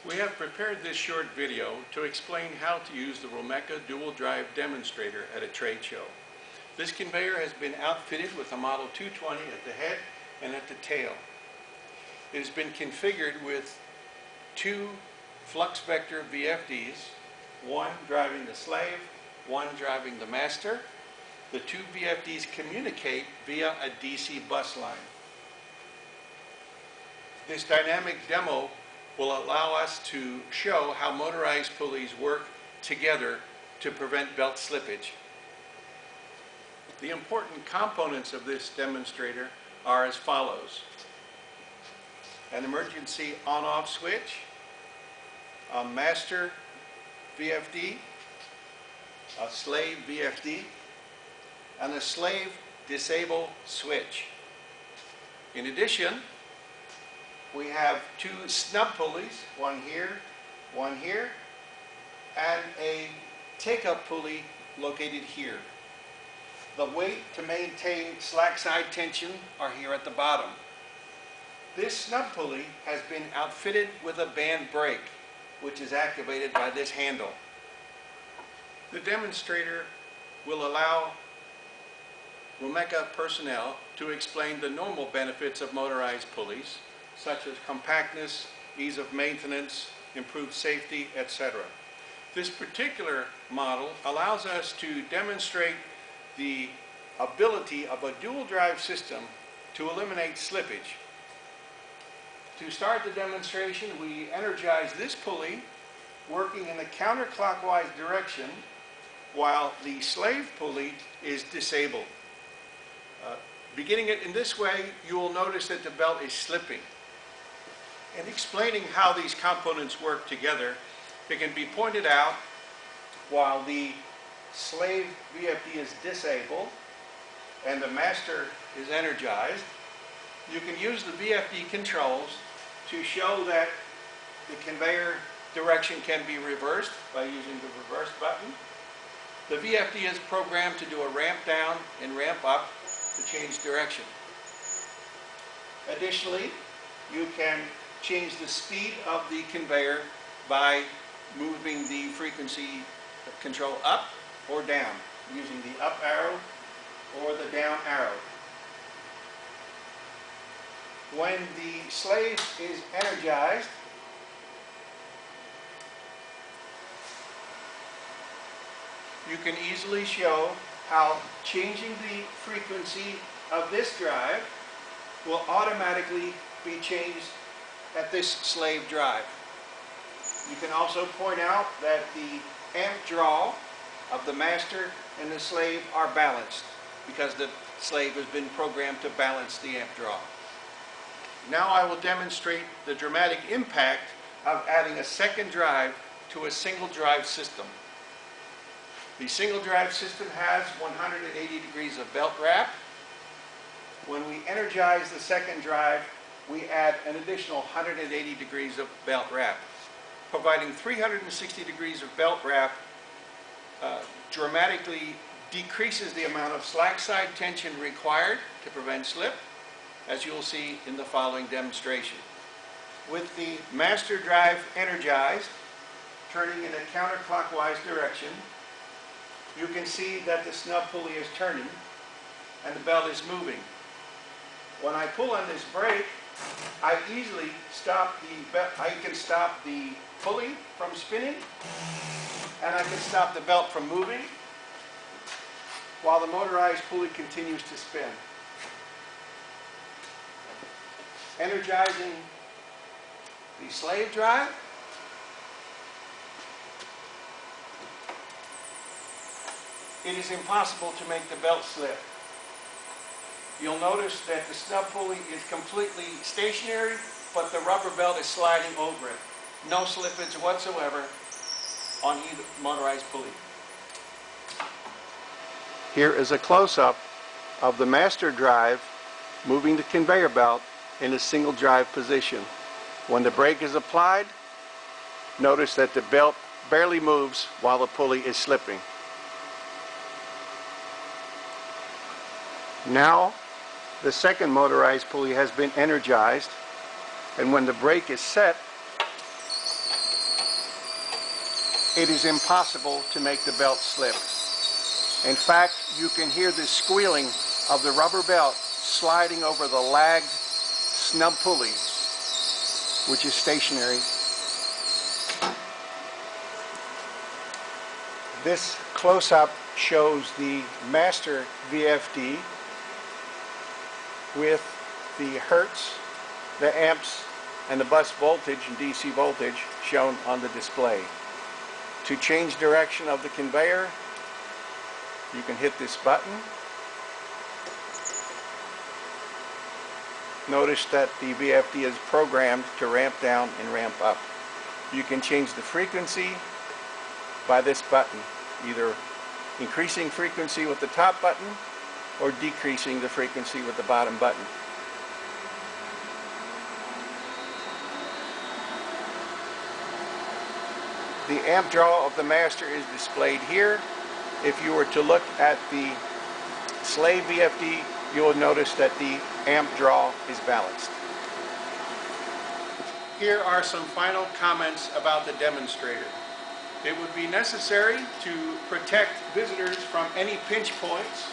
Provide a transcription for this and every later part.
We have prepared this short video to explain how to use the Romeca dual drive demonstrator at a trade show. This conveyor has been outfitted with a Model 220 at the head and at the tail. It has been configured with two flux vector VFDs, one driving the slave, one driving the master. The two VFDs communicate via a DC bus line. This dynamic demo will allow us to show how motorized pulleys work together to prevent belt slippage. The important components of this demonstrator are as follows: an emergency on-off switch, a master VFD, a slave VFD, and a slave disable switch. In addition, we have two snub pulleys, one here, and a take-up pulley located here. The weight to maintain slack side tension are here at the bottom. This snub pulley has been outfitted with a band brake, which is activated by this handle. The demonstrator will allow Romeca personnel to explain the normal benefits of motorized pulleys, such as compactness, ease of maintenance, improved safety, etc. This particular model allows us to demonstrate the ability of a dual drive system to eliminate slippage. To start the demonstration, we energize this pulley working in a counterclockwise direction while the slave pulley is disabled. Beginning it in this way, you will notice that the belt is slipping. In explaining how these components work together, it can be pointed out while the slave VFD is disabled and the master is energized, you can use the VFD controls to show that the conveyor direction can be reversed by using the reverse button. The VFD is programmed to do a ramp down and ramp up to change direction. Additionally, you can change the speed of the conveyor by moving the frequency control up or down, using the up arrow or the down arrow. When the slave is energized, you can easily show how changing the frequency of this drive will automatically be changed at this slave drive. You can also point out that the amp draw of the master and the slave are balanced because the slave has been programmed to balance the amp draw. Now I will demonstrate the dramatic impact of adding a second drive to a single drive system. The single drive system has 180 degrees of belt wrap. When we energize the second drive, we add an additional 180 degrees of belt wrap, providing 360 degrees of belt wrap dramatically decreases the amount of slack side tension required to prevent slip, as you will see in the following demonstration. With the master drive energized, turning in a counterclockwise direction, you can see that the snub pulley is turning and the belt is moving. When I pull on this brake, I easily stop the belt. I can stop the pulley from spinning, and I can stop the belt from moving while the motorized pulley continues to spin. Energizing the slave drive. It is impossible to make the belt slip. You'll notice that the snub pulley is completely stationary, but the rubber belt is sliding over it. No slippage whatsoever on either motorized pulley. Here is a close-up of the master drive moving the conveyor belt in a single drive position. When the brake is applied, notice that the belt barely moves while the pulley is slipping. Now, the second motorized pulley has been energized, and when the brake is set, it is impossible to make the belt slip. In fact, you can hear the squealing of the rubber belt sliding over the lagged snub pulley, which is stationary. This close-up shows the master VFD with the hertz, the amps, and the bus voltage and DC voltage shown on the display. To change direction of the conveyor, you can hit this button. Notice that the VFD is programmed to ramp down and ramp up. You can change the frequency by this button, either increasing frequency with the top button or decreasing the frequency with the bottom button. The amp draw of the master is displayed here. If you were to look at the slave VFD, you will notice that the amp draw is balanced. Here are some final comments about the demonstrator. It would be necessary to protect visitors from any pinch points,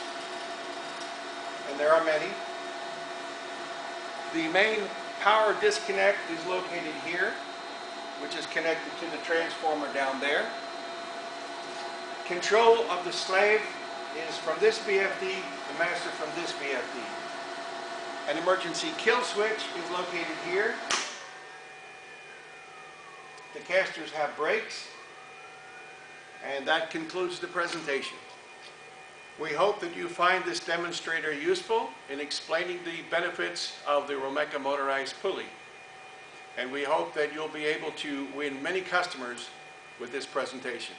and there are many. The main power disconnect is located here, which is connected to the transformer down there. Control of the slave is from this VFD, the master from this VFD. An emergency kill switch is located here. The casters have brakes, and that concludes the presentation. We hope that you find this demonstrator useful in explaining the benefits of the Romeca motorized pulley. And we hope that you'll be able to win many customers with this presentation.